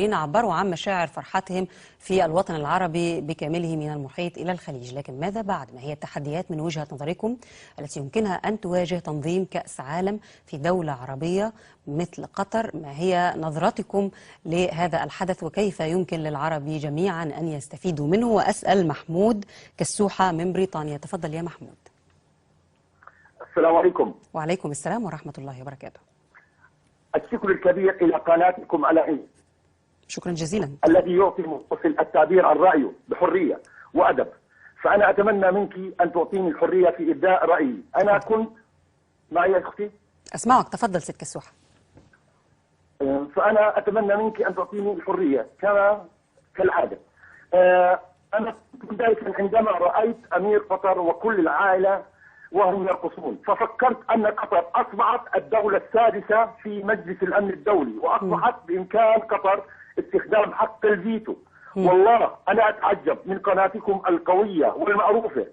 عبروا عن مشاعر فرحتهم في الوطن العربي بكامله من المحيط إلى الخليج، لكن ماذا بعد؟ ما هي التحديات من وجهة نظركم التي يمكنها أن تواجه تنظيم كأس عالم في دولة عربية مثل قطر؟ ما هي نظرتكم لهذا الحدث وكيف يمكن للعرب جميعا أن يستفيدوا منه؟ وأسأل محمود كالسوحة من بريطانيا. تفضل يا محمود. السلام عليكم. وعليكم السلام ورحمة الله وبركاته. الشكر الكبير إلى قناتكم على شكرا جزيلا. الذي يعطي المتصل التعبير عن رأيه بحرية وأدب. فأنا أتمنى منك أن تعطيني الحرية في إبداء رأيي. أنا كنت معي يا أختي؟ أسمعك، تفضل ست كالسوحة. فأنا أتمنى منك أن تعطيني الحرية كالعادة. أنا كنت ذلك عندما رأيت أمير قطر وكل العائلة وهم يرقصون، ففكرت أن قطر أصبحت الدولة السادسة في مجلس الأمن الدولي، وأصبحت بإمكان قطر استخدام حق الفيتو. والله أنا أتعجب من قناتكم القوية والمعروفة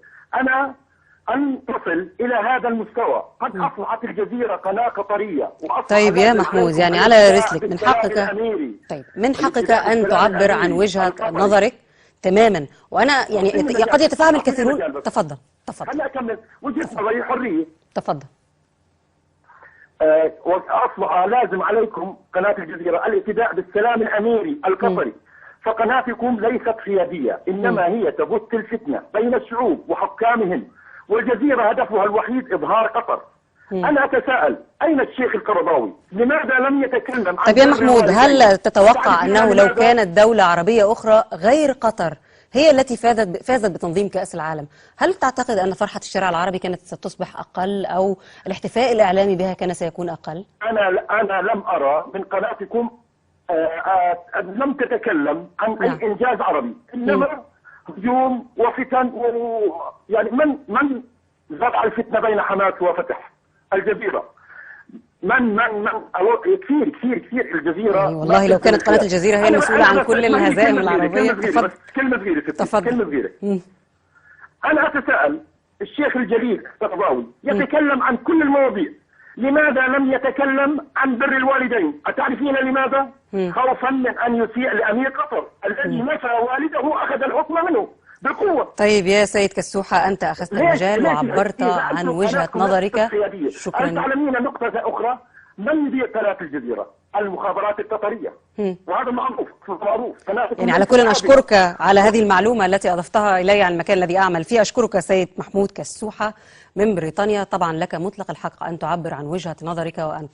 أن تصل إلى هذا المستوى. قد أصبحت الجزيرة قناة قطرية. طيب يا محمود، يعني على رسلك من حقك، طيب من حقك أن تعبر عن وجهة نظرك تماما، وأنا يعني قد يتفهم الكثيرون. تفضل. خليني أكمل. وجهة نظري حرية. تفضل. وأصبح لازم عليكم قناة الجزيرة الاعتداء بالسلام الأميري القطري. فقناتكم ليست حيادية، إنما هي تبث الفتنة بين الشعوب وحكامهم، والجزيرة هدفها الوحيد إظهار قطر. أنا أتساءل أين الشيخ القرضاوي؟ لماذا لم يتكلم عن؟ طيب يا محمود، هل تتوقع أنه لو كانت دولة عربية أخرى غير قطر هي التي فازت بتنظيم كأس العالم، هل تعتقد أن فرحة الشارع العربي كانت ستصبح أقل أو الاحتفاء الإعلامي بها كان سيكون أقل؟ أنا لم أرى من قناتكم لم تتكلم عن أي إنجاز عربي، إنما هجوم وفتن يعني من زرع الفتنة بين حماس وفتح الجزيرة؟ من كثير الجزيرة. والله لو كانت قناة الجزيرة هي المسؤولة عن كل الهزائم العربية. كلمة صغيرة. أنا أتساءل الشيخ الجليل القرضاوي يتكلم عن كل المواضيع، لماذا لم يتكلم عن بر الوالدين؟ أتعرفين لماذا؟ خوفا من أن يسيء لأمير قطر الذي نفى والده أخذ الحكم منه بقوة. طيب يا سيد كالسوحة، أنت أخذت المجال وعبرت عن وجهة نظرك. شكرا. تعلمين نقطة أخرى، من يدير قناة الجزيرة؟ المخابرات القطرية. وهذا معروف. يعني على كل أشكرك على هذه المعلومة التي أضفتها إلي عن المكان الذي أعمل فيه. أشكرك سيد محمود كالسوحة من بريطانيا. طبعا لك مطلق الحق أن تعبر عن وجهة نظرك وأن